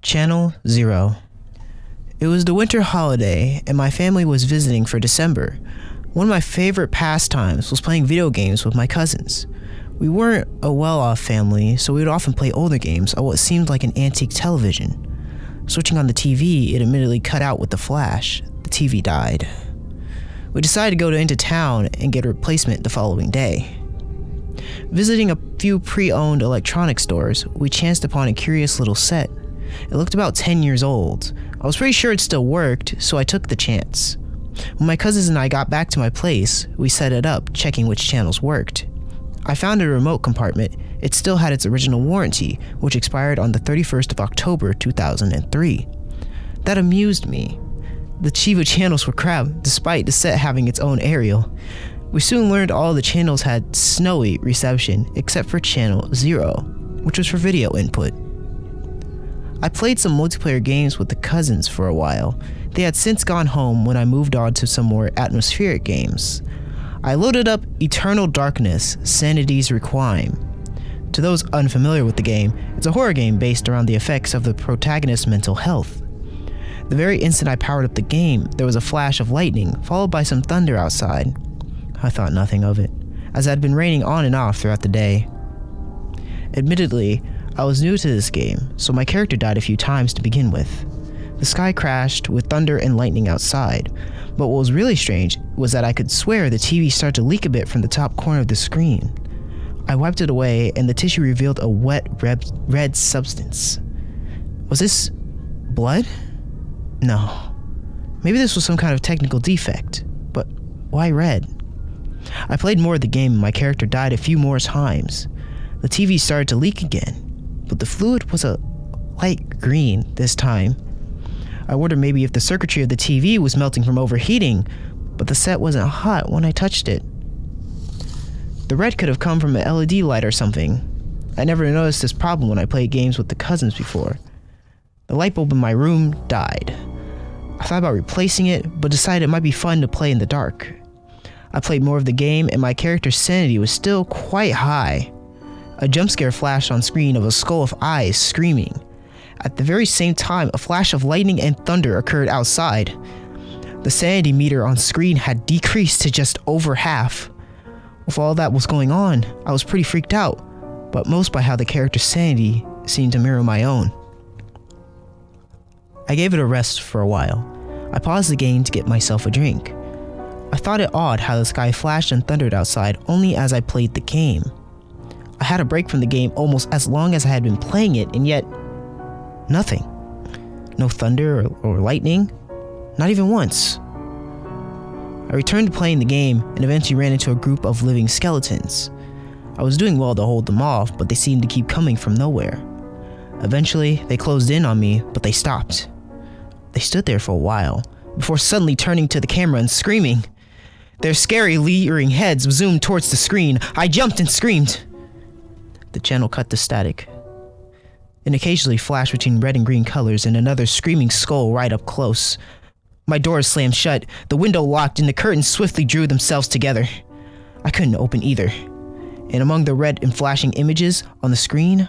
Channel 0. It was the winter holiday, and my family was visiting for December. One of my favorite pastimes was playing video games with my cousins. We weren't a well-off family, so we would often play older games on what seemed like an antique television. Switching on the TV, it immediately cut out with the flash. The TV died. We decided to go into town and get a replacement the following day. Visiting a few pre-owned electronics stores, we chanced upon a curious little set. It looked about 10 years old. I was pretty sure it still worked, so I took the chance. When my cousins and I got back to my place, we set it up, checking which channels worked. I found a remote compartment. It still had its original warranty, which expired on the 31st of October 2003. That amused me. The Chiva channels were crap, despite the set having its own aerial. We soon learned all the channels had snowy reception, except for channel 0, which was for video input. I played some multiplayer games with the cousins for a while. They had since gone home when I moved on to some more atmospheric games. I loaded up Eternal Darkness, Sanity's Requiem. To those unfamiliar with the game, it's a horror game based around the effects of the protagonist's mental health. The very instant I powered up the game, there was a flash of lightning, followed by some thunder outside. I thought nothing of it, as it had been raining on and off throughout the day. Admittedly, I was new to this game, so my character died a few times to begin with. The sky crashed with thunder and lightning outside, but what was really strange was that I could swear the TV started to leak a bit from the top corner of the screen. I wiped it away and the tissue revealed a wet red substance. Was this blood? No. Maybe this was some kind of technical defect, but why red? I played more of the game and my character died a few more times. The TV started to leak again, but the fluid was a light green this time. I wondered maybe if the circuitry of the TV was melting from overheating, but the set wasn't hot when I touched it. The red could have come from an LED light or something. I never noticed this problem when I played games with the cousins before. The light bulb in my room died. I thought about replacing it, but decided it might be fun to play in the dark. I played more of the game and my character's sanity was still quite high. A jump scare flashed on screen of a skull of eyes screaming. At the very same time, a flash of lightning and thunder occurred outside. The sanity meter on screen had decreased to just over half. With all that was going on, I was pretty freaked out, but most by how the character's sanity seemed to mirror my own. I gave it a rest for a while. I paused the game to get myself a drink. I thought it odd how the sky flashed and thundered outside only as I played the game. I had a break from the game almost as long as I had been playing it, and yet nothing. No thunder or lightning, not even once. I returned to playing the game and eventually ran into a group of living skeletons. I was doing well to hold them off, but they seemed to keep coming from nowhere. Eventually, they closed in on me, but they stopped. They stood there for a while, before suddenly turning to the camera and screaming. Their scary, leering heads zoomed towards the screen. I jumped and screamed. The channel cut to static. It occasionally flashed between red and green colors and another screaming skull right up close. My door slammed shut, the window locked, and the curtains swiftly drew themselves together. I couldn't open either. And among the red and flashing images on the screen,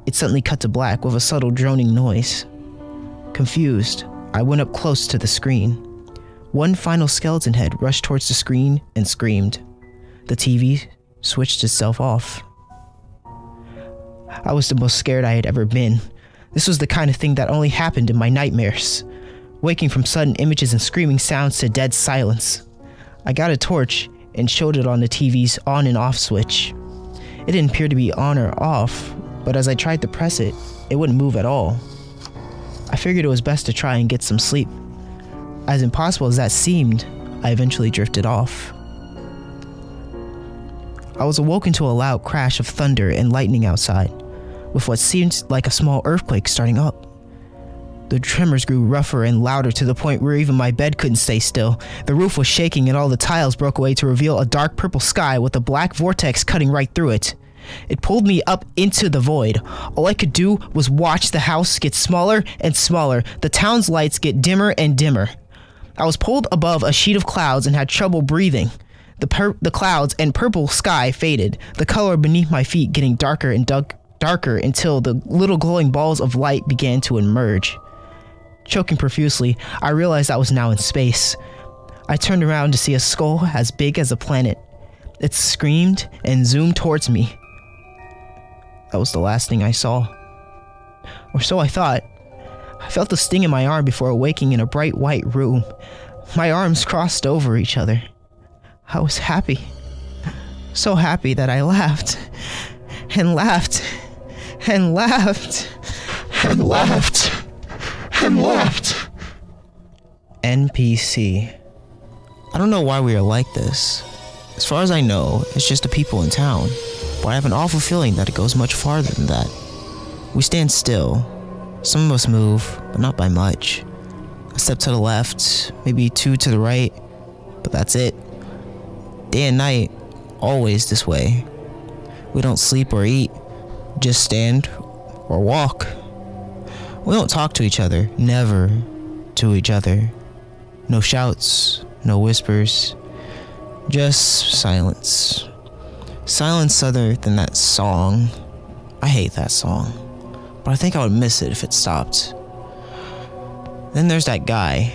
it suddenly cut to black with a subtle droning noise. Confused, I went up close to the screen. One final skeleton head rushed towards the screen and screamed. The TV switched itself off. I was the most scared I had ever been. This was the kind of thing that only happened in my nightmares. Waking from sudden images and screaming sounds to dead silence. I got a torch and showed it on the TV's on and off switch. It didn't appear to be on or off, but as I tried to press it, it wouldn't move at all. I figured it was best to try and get some sleep. As impossible as that seemed, I eventually drifted off. I was awoken to a loud crash of thunder and lightning outside, with what seemed like a small earthquake starting up. The tremors grew rougher and louder to the point where even my bed couldn't stay still. The roof was shaking and all the tiles broke away to reveal a dark purple sky with a black vortex cutting right through it. It pulled me up into the void. All I could do was watch the house get smaller and smaller, the town's lights get dimmer and dimmer. I was pulled above a sheet of clouds and had trouble breathing. The clouds and purple sky faded, the color beneath my feet getting darker and darker until the little glowing balls of light began to emerge. Choking profusely, I realized I was now in space. I turned around to see a skull as big as a planet. It screamed and zoomed towards me. That was the last thing I saw. Or so I thought. I felt the sting in my arm before awaking in a bright white room. My arms crossed over each other. I was happy. So happy that I laughed. And laughed. And laughed. And laughed. And laughed. NPC. I don't know why we are like this. As far as I know, it's just the people in town. But I have an awful feeling that it goes much farther than that. We stand still. Some of us move, but not by much. A step to the left, maybe 2 to the right, but that's it. Day and night, always this way. We don't sleep or eat, just stand or walk. We don't talk to each other, never to each other. No shouts, no whispers, just silence. Silence other than that song. I hate that song, but I think I would miss it if it stopped. Then there's that guy.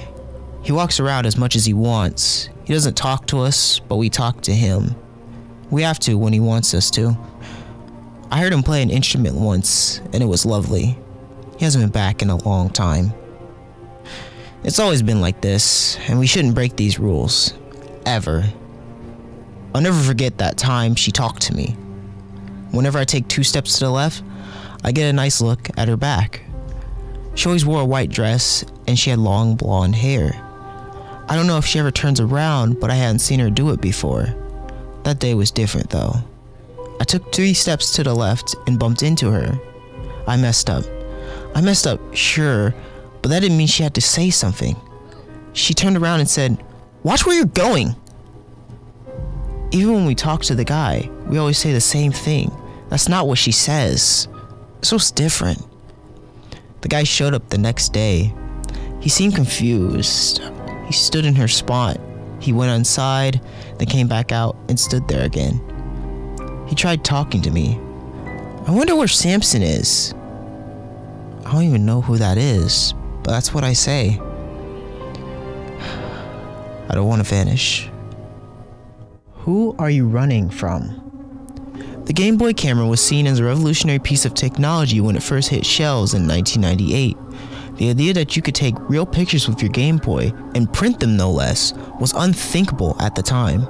He walks around as much as he wants. He doesn't talk to us, but we talk to him. We have to when he wants us to. I heard him play an instrument once, and it was lovely. He hasn't been back in a long time. It's always been like this, and we shouldn't break these rules. Ever. I'll never forget that time she talked to me. Whenever I take 2 steps to the left, I get a nice look at her back. She always wore a white dress, and she had long blonde hair. I don't know if she ever turns around, but I hadn't seen her do it before. That day was different, though. I took 3 steps to the left and bumped into her. I messed up. Sure, but that didn't mean she had to say something. She turned around and said, "Watch where you're going." Even when we talk to the guy, we always say the same thing. That's not what she says. So it's different. The guy showed up the next day. He seemed confused. He stood in her spot. He went inside, then came back out and stood there again. He tried talking to me. I wonder where Samson is. I don't even know who that is, but that's what I say. I don't want to vanish. Who are you running from? The Game Boy camera was seen as a revolutionary piece of technology when it first hit shelves in 1998. The idea that you could take real pictures with your Game Boy, and print them no less, was unthinkable at the time.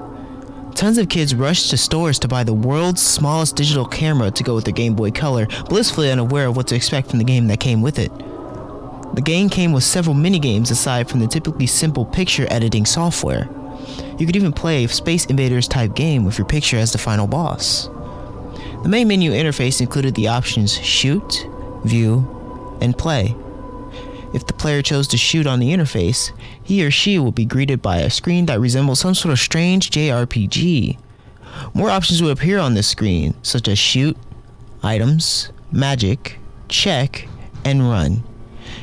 Tons of kids rushed to stores to buy the world's smallest digital camera to go with their Game Boy Color, blissfully unaware of what to expect from the game that came with it. The game came with several minigames aside from the typically simple picture editing software. You could even play a Space Invaders type game with your picture as the final boss. The main menu interface included the options Shoot, View, and Play. If the player chose to shoot on the interface, he or she will be greeted by a screen that resembles some sort of strange JRPG. More options would appear on this screen, such as Shoot, Items, Magic, Check, and Run.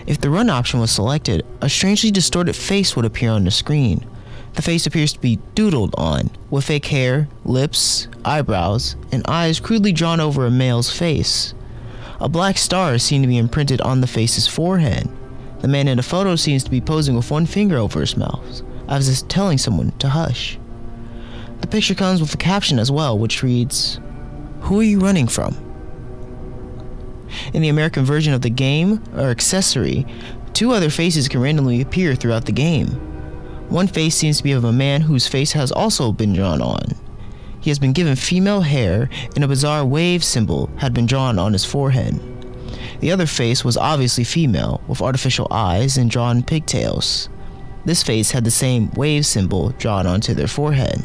If the Run option was selected, a strangely distorted face would appear on the screen. The face appears to be doodled on, with fake hair, lips, eyebrows, and eyes crudely drawn over a male's face. A black star is seen to be imprinted on the face's forehead. The man in the photo seems to be posing with one finger over his mouth, as if telling someone to hush. The picture comes with a caption as well, which reads, "Who are you running from?" In the American version of the game, or accessory, 2 other faces can randomly appear throughout the game. One face seems to be of a man whose face has also been drawn on. He has been given female hair, and a bizarre wave symbol had been drawn on his forehead. The other face was obviously female, with artificial eyes and drawn pigtails. This face had the same wave symbol drawn onto their forehead.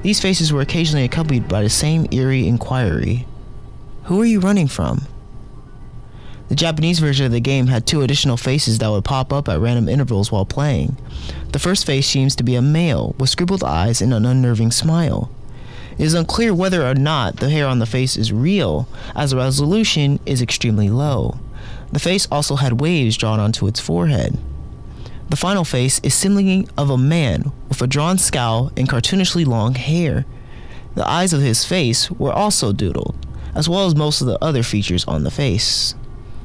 These faces were occasionally accompanied by the same eerie inquiry. Who are you running from? The Japanese version of the game had 2 additional faces that would pop up at random intervals while playing. The first face seems to be a male, with scribbled eyes and an unnerving smile. It is unclear whether or not the hair on the face is real, as the resolution is extremely low. The face also had waves drawn onto its forehead. The final face is similarly of a man with a drawn scowl and cartoonishly long hair. The eyes of his face were also doodled. as well as most of the other features on the face.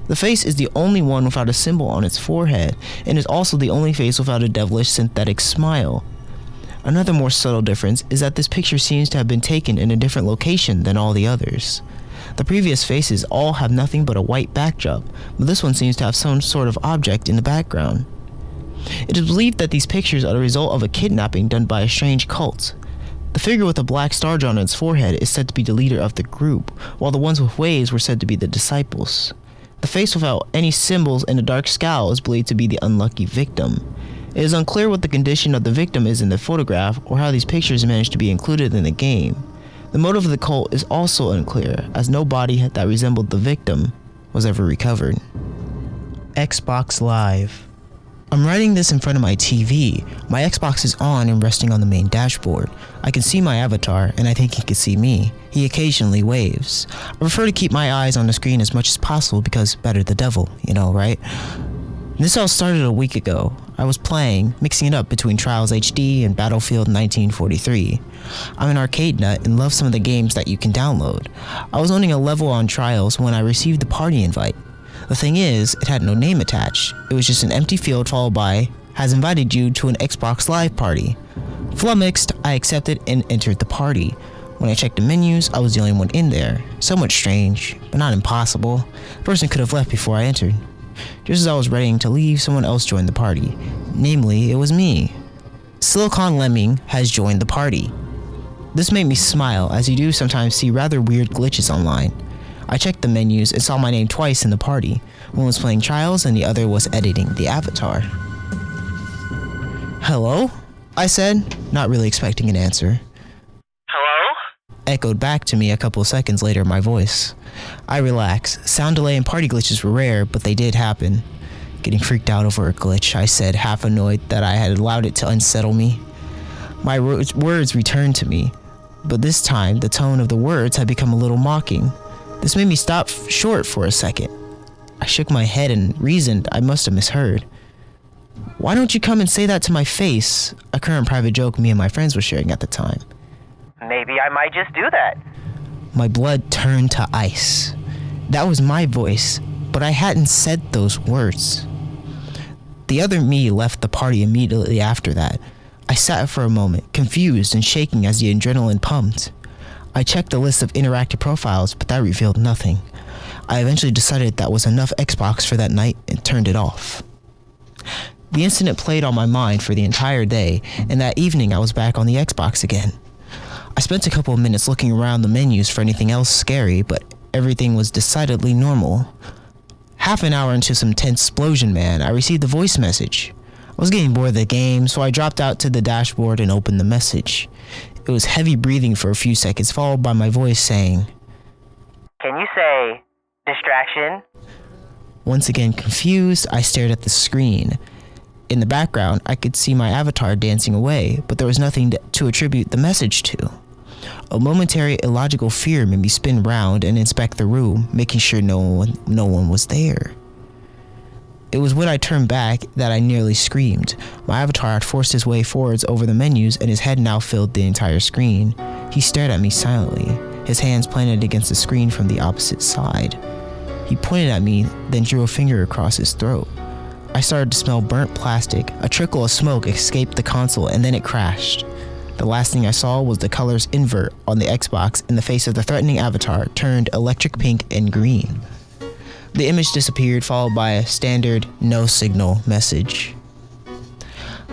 The face is the only one without a symbol on its forehead, and is also the only face without a devilish synthetic smile. Another more subtle difference is that this picture seems to have been taken in a different location than all the others. The previous faces all have nothing but a white backdrop, but this one seems to have some sort of object in the background. It is believed that these pictures are the result of a kidnapping done by a strange cult. The figure with a black star drawn on its forehead is said to be the leader of the group, while the ones with waves were said to be the disciples. The face without any symbols and a dark scowl is believed to be the unlucky victim. It is unclear what the condition of the victim is in the photograph or how these pictures managed to be included in the game. The motive of the cult is also unclear, as no body that resembled the victim was ever recovered. Xbox Live. I'm writing this in front of my TV. My Xbox is on and resting on the main dashboard. I can see my avatar, and I think he can see me. He occasionally waves. I prefer to keep my eyes on the screen as much as possible because better the devil, right? This all started a week ago. I was playing, mixing it up between Trials HD and Battlefield 1943. I'm an arcade nut and love some of the games that you can download. I was owning a level on Trials when I received the party invite. The thing is, it had no name attached. It was just an empty field followed by, has invited you to an Xbox Live party. Flummoxed, I accepted and entered the party. When I checked the menus, I was the only one in there. Somewhat strange, but not impossible. The person could have left before I entered. Just as I was ready to leave, someone else joined the party. Namely, it was me. Silicon Lemming has joined the party. This made me smile, as you do sometimes see rather weird glitches online. I checked the menus and saw my name twice in the party. One was playing Trials and the other was editing the avatar. Hello? I said, not really expecting an answer. Hello? Echoed back to me a couple of seconds later, my voice. I relaxed. Sound delay and party glitches were rare, but they did happen. Getting freaked out over a glitch, I said, half annoyed that I had allowed it to unsettle me. My words returned to me, but this time the tone of the words had become a little mocking. This made me stop short for a second. I shook my head and reasoned I must have misheard. Why don't you come and say that to my face? A current private joke me and my friends were sharing at the time. Maybe I might just do that. My blood turned to ice. That was my voice, but I hadn't said those words. The other me left the party immediately after that. I sat for a moment, confused and shaking as the adrenaline pumped. I checked the list of interactive profiles, but that revealed nothing. I eventually decided that was enough Xbox for that night and turned it off. The incident played on my mind for the entire day, and that evening I was back on the Xbox again. I spent a couple of minutes looking around the menus for anything else scary, but everything was decidedly normal. Half an hour into some tense explosion, I received a voice message. I was getting bored of the game, so I dropped out to the dashboard and opened the message. It was heavy breathing for a few seconds, followed by my voice saying, Can you say distraction? Once again confused, I stared at the screen. In the background, I could see my avatar dancing away, but there was nothing to attribute the message to. A momentary illogical fear made me spin round and inspect the room, making sure no one was there. It was when I turned back that I nearly screamed. My avatar had forced his way forwards over the menus and his head now filled the entire screen. He stared at me silently, his hands planted against the screen from the opposite side. He pointed at me, then drew a finger across his throat. I started to smell burnt plastic. A trickle of smoke escaped the console and then it crashed. The last thing I saw was the colors invert on the Xbox and the face of the threatening avatar turned electric pink and green. The image disappeared, followed by a standard no signal message.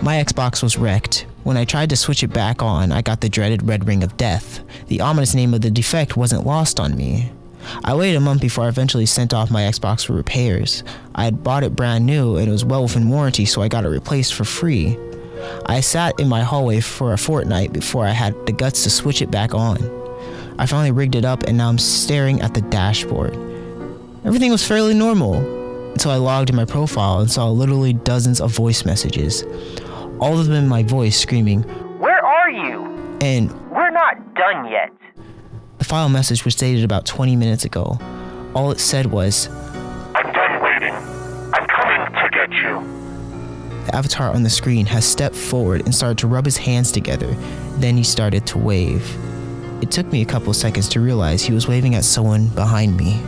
My Xbox was wrecked. When I tried to switch it back on, I got the dreaded red ring of death. The ominous name of the defect wasn't lost on me. I waited a month before I eventually sent off my Xbox for repairs. I had bought it brand new and it was well within warranty, so I got it replaced for free. I sat in my hallway for a fortnight before I had the guts to switch it back on. I finally rigged it up and now I'm staring at the dashboard. Everything was fairly normal until I logged in my profile and saw literally dozens of voice messages. All of them in my voice screaming, Where are you? And We're not done yet. The file message was dated about 20 minutes ago. All it said was, I'm done waiting. I'm coming to get you. The avatar on the screen has stepped forward and started to rub his hands together. Then he started to wave. It took me a couple seconds to realize he was waving at someone behind me.